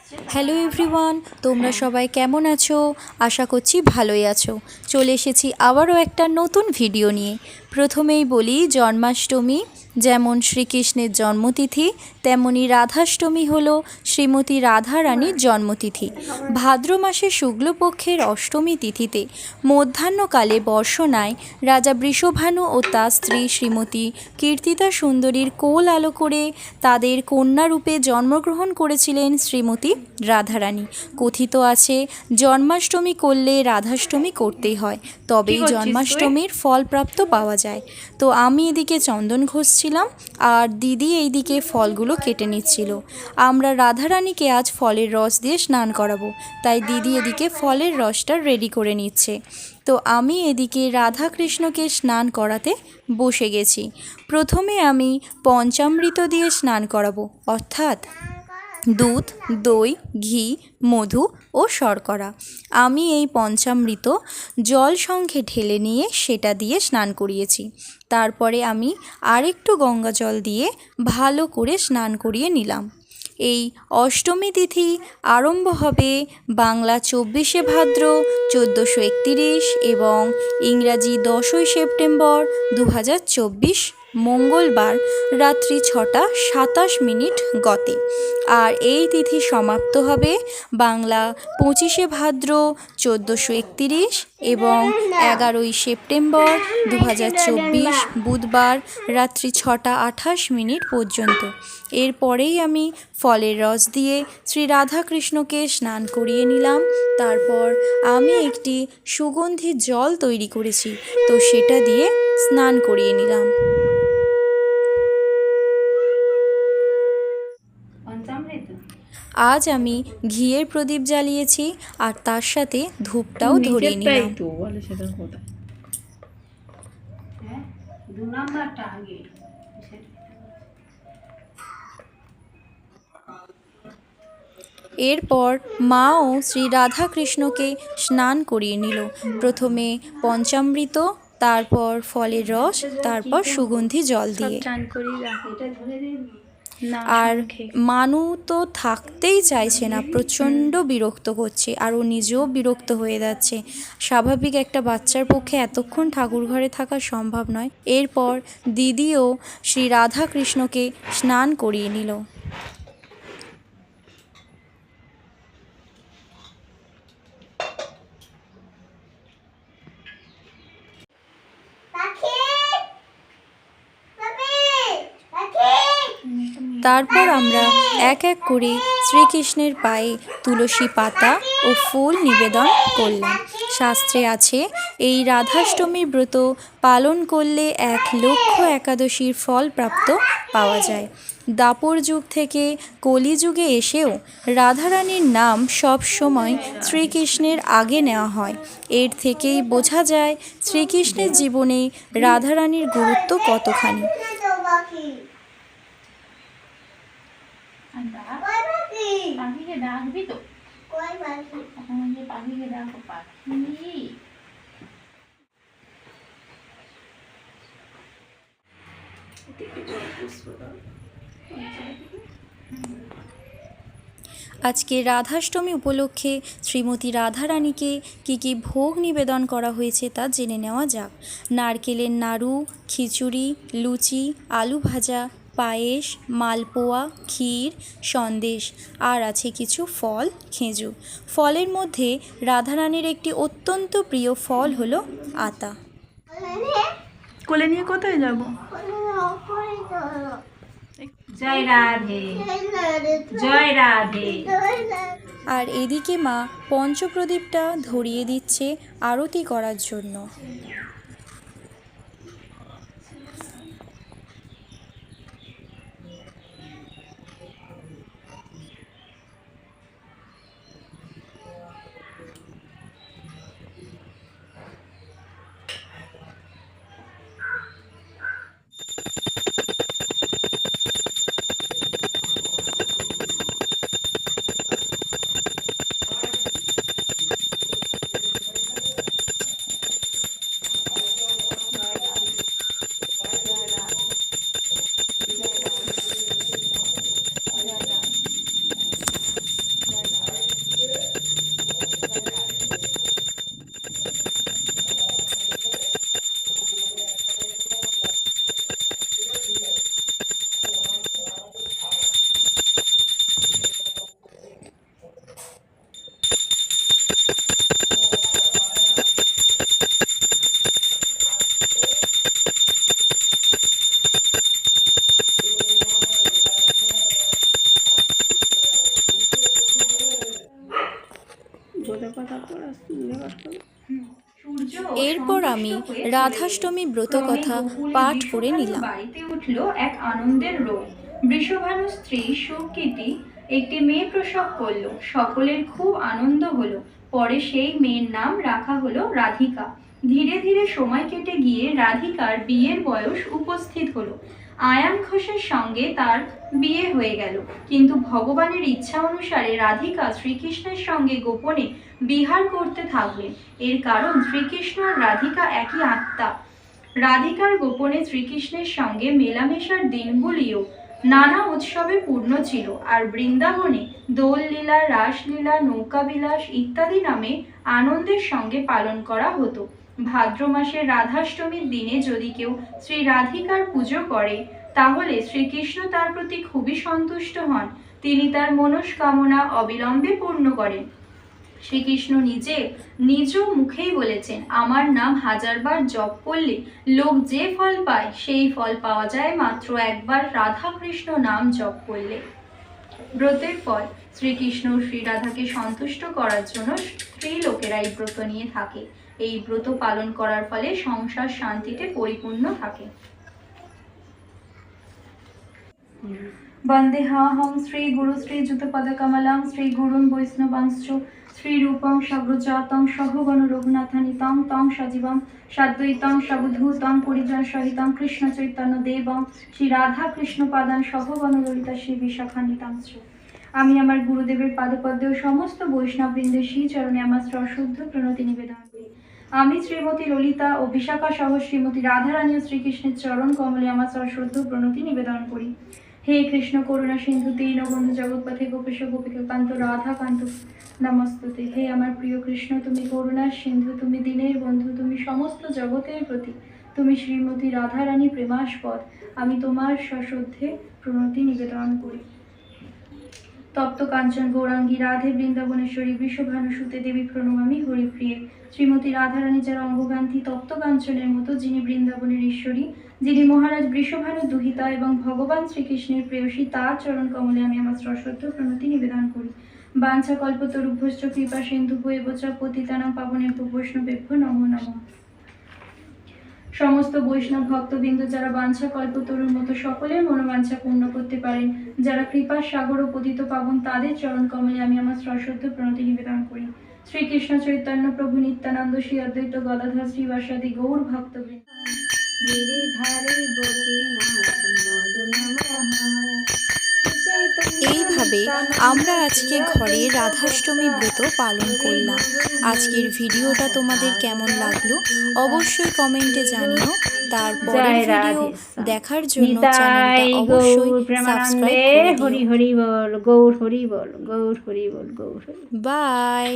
Hello everyone, তোমরা সবাই কেমন আছো? আশা করছি ভালোই আছো। চলে এসেছি আবারও একটা নতুন ভিডিও নিয়ে। প্রথমেই বলি, জন্মাষ্টমী যেমন শ্রীকৃষ্ণের জন্মতিথি, তেমনি রাধাষ্টমী হলো শ্রীমতী রাধা রানীর জন্মতিথি। ভাদ্র মাসে শুক্লপক্ষের অষ্টমী তিথিতে মধ্যাহ্নকালে বর্ষণায় রাজা বৃষভানু ও তার স্ত্রী শ্রীমতী কীর্তিতা সুন্দরীর কোল আলো করে তাদের কন্যারূপে জন্মগ্রহণ করেছিলেন শ্রীমতী রাধারানী। কথিত আছে, জন্মাষ্টমী করলে রাধাষ্টমী করতেই হয়, তবেই জন্মাষ্টমীর ফলপ্রাপ্ত পাওয়া যায়। তো আমি এদিকে চন্দন ঘষছিলাম আর দিদি এইদিকে ফলগুলো কেটে নিচ্ছিল। আমরা রাধারানীকে আজ ফলের রস দিয়ে স্নান করাবো, তাই দিদি এদিকে ফলের রসটা রেডি করে নিচ্ছে। তো আমি এদিকে রাধাকৃষ্ণকে স্নান করাতে বসে গেছি। প্রথমে আমি পঞ্চামৃত দিয়ে স্নান করাবো, অর্থাৎ দুধ, দই, ঘি, মধু ও শর্করা। আমি এই পঞ্চামৃত জল সঙ্গে ঢেলে নিয়ে সেটা দিয়ে স্নান করিয়েছি। তারপরে আমি আরেকটু গঙ্গা জল দিয়ে ভালো করে স্নান করিয়ে নিলাম। এই অষ্টমী তিথি আরম্ভ হবে বাংলা 24শে ভাদ্র 1431 এবং ইংরাজি 10ই সেপ্টেম্বর 2024 মঙ্গলবার রাত্রি 6টা 27 গতে। আর এই তিথি সমাপ্ত হবে বাংলা 25শে ভাদ্র 1431 এবং 11ই সেপ্টেম্বর 2024 বুধবার রাত্রি 6টা 28 পর্যন্ত। এরপরেই আমি ফলের রস দিয়ে শ্রী রাধাকৃষ্ণকে স্নান করিয়ে নিলাম। তারপর আমি একটি সুগন্ধি জল তৈরি করেছি, তো সেটা দিয়ে স্নান করিয়ে নিলাম। আজ আমি ঘিয়ের প্রদীপ জ্বালিয়েছি আর তার সাথে ধূপটাও ধরিয়ে নিলাম। এরপর মাও শ্রী রাধাকৃষ্ণকে স্নান করিয়ে নিল। প্রথমে পঞ্চামৃত, তারপর ফলের রস, তারপর সুগন্ধি জল দিয়ে। আর মানু তো থাকতেই চাইছে না, প্রচণ্ড বিরক্ত করছে, আর ও নিজেও বিরক্ত হয়ে যাচ্ছে। স্বাভাবিক একটা বাচ্চার পক্ষে এতক্ষণ ঠাকুর ঘরে থাকা সম্ভব নয়। এরপর দিদিও শ্রী রাধাকৃষ্ণকে স্নান করিয়ে নিল। তারপর আমরা এক এক করে শ্রীকৃষ্ণের পায়ে তুলসী পাতা ও ফুল নিবেদন করলাম। শাস্ত্রে আছে, এই রাধাষ্টমীর ব্রত পালন করলে 1,00,000 একাদশীর ফল প্রাপ্ত পাওয়া যায়। দাপর যুগ থেকে কলিযুগে এসেও রাধারানীর নাম সব সময় শ্রীকৃষ্ণের আগে নেওয়া হয়। এর থেকেই বোঝা যায় শ্রীকৃষ্ণের জীবনে রাধারানীর গুরুত্ব কতখানি। আজকে রাধাষ্টমী উপলক্ষে শ্রীমতী রাধারানীকে কী ভোগ নিবেদন করা হয়েছে তা জেনে নেওয়া যাক। নারকেলের নাড়ু, খিচুড়ি, লুচি, আলু ভাজা, পায়েস, মালপোয়া, ক্ষীর, সন্দেশ, আর আছে কিছু ফল, খেজুর। ফলের মধ্যে রাধারানীর একটি অত্যন্ত প্রিয় ফল হলো আতা। কোলে নিয়ে কোথায় যাব? জয় রাধে, জয় রাধে। আর এদিকে মা পঞ্চপ্রদীপটা ধরিয়ে দিচ্ছে আরতি করার জন্য। এরপর আমি রাধাষ্টমী ব্রত কথা পাঠ করে নিলাম। বাড়িতে উঠল এক আনন্দের রোগ। বৃষভানু স্ত্রী সুকৃতি একটি মেয়ে প্রসব করলো। সকলের খুব আনন্দ হলো। পরে সেই মেয়ের নাম রাখা হলো রাধিকা। ধীরে ধীরে সময় কেটে গিয়ে রাধিকার বিয়ের বয়স উপস্থিত হলো। আয়ান ঘোষের সঙ্গে তার বিয়ে হয়ে গেল। কিন্তু ভগবানের ইচ্ছা অনুসারে রাধিকা শ্রীকৃষ্ণের সঙ্গে গোপনে বিহার করতে থাকলেন। এর কারণ শ্রীকৃষ্ণ আর রাধিকা একই আত্মা। রাধিকার গোপনে শ্রীকৃষ্ণের সঙ্গে মেলামেশার দিনগুলিও নানা উৎসবে পূর্ণ ছিল। আর বৃন্দাবনে দোল লীলা, রাসলীলা, নৌকাবিলাস ইত্যাদি নামে আনন্দের সঙ্গে পালন করা হতো। ভাদ্র মাসের রাধাষ্টমীর দিনে যদি কেউ শ্রী রাধিকার পুজো করে তাহলে শ্রীকৃষ্ণ তার প্রতি খুবই সন্তুষ্ট হন। তিনি তার মনস্কামনা অবিলম্বে পূর্ণ করেন। শ্রীকৃষ্ণ নিজ মুখেই বলেছেন, আমার নাম হাজারবার জপ করলে লোক যে ফল পায় সেই ফল পাওয়া যায় মাত্র একবার রাধা কৃষ্ণ নাম জপ করলে। ব্রতের ফল শ্রীকৃষ্ণ শ্রী রাধাকে সন্তুষ্ট করার জন্য স্ত্রী লোকেরা এই ব্রত নিয়ে থাকে। এই ব্রত পালন করার ফলে সংসার শান্তিতে পরিপূর্ণ থাকে। বন্দেহাহং শ্রী গুরু শ্রী যুতপদকমলং শ্রী গুরুং বৈষ্ণবাংশ্চ শ্রী রূপং সব্রজাতং সহগণ রঘুনাথানিতং তং সজীবং সাদ্বৈতং সবধূতং পরিজন সহিতং কৃষ্ণ চৈতন্য দেবং শ্রী রাধা কৃষ্ণ পাদান সহগণ ললিতা শ্রী বিশাখানিতাংশ্চ। আমি আমার গুরুদেবের পাদপদ্মে ও সমস্ত বৈষ্ণববৃন্দের শ্রীচরণে আমার সশ্রদ্ধ প্রণতি নিবেদন করি। আমি শ্রীমতী ললিতা ও বিশাখা সহ শ্রীমতী রাধারানী ও শ্রীকৃষ্ণের চরণ কমলে আমার সশ্রদ্ধ প্রণতি নিবেদন করি। হে কৃষ্ণ করুণা সিন্ধু দীনবন্ধু জগৎপথে গোপেশ গোপিকান্ত রাধাকান্ত নমস্তুতে। হে আমার প্রিয় কৃষ্ণ, তুমি করুণার সিন্ধু, তুমি দীনের বন্ধু, তুমি সমস্ত জগতের প্রতি, তুমি শ্রীমতী রাধারানী প্রেমাস্পদ। আমি তোমার সশ্রদ্ধে প্রণতি নিবেদন করি। তপ্ত কাঞ্চন গৌরাঙ্গী রাধে বৃন্দাবনেশ্বরী বৃষভানুসুতে দেবী প্রণমামি হরিপ্রিয়ে। শ্রীমতী রাধারানী যার অঙ্গকান্তি তপ্ত কাঞ্চনের মতো, যিনি বৃন্দাবনের ঈশ্বরী, যিনি মহারাজ বৃষভানু দুহিতা এবং ভগবান শ্রীকৃষ্ণের প্রেয়সী, তার চরণ কমলে আমি আমার সশ্রদ্ধ প্রণতি নিবেদন করি। বাঞ্ছা কল্পতরুভ্যশ্চ কৃপা সিন্ধুভ্যো এব চ পতিতানাং পাবনেভ্যো বৈষ্ণবেভ্যো নমো নমঃ। সমস্ত বৈষ্ণব ভক্তবৃন্দ যারা বাঞ্ছা কল্পতরুর মতো সকলের মনোবাঞ্ছা পূর্ণ করতে পারেন, যারা কৃপার সাগর ও পতিত পাবন, তাদের চরণ কমলে আমি আমার সশ্রদ্ধ প্রণতি নিবেদন করি। শ্রীকৃষ্ণ চৈতন্য প্রভু নিত্যানন্দ শ্রী অদ্বৈত গদাধর শ্রীবাসাদি গৌর ভক্তবৃন্দ। এইভাবে আমরা আজকে ঘরে রাধাষ্টমী ব্রত পালন করলাম। আজকের ভিডিওটা তোমাদের কেমন লাগলো অবশ্যই কমেন্টে জানিও। তারপরের ভিডিও দেখার জন্য চ্যানেলটা অবশ্যই সাবস্ক্রাইব করে দিও। হরি হরি বল, গৌর হরি বল, গৌর হরি বল, গৌর হরি। বাই।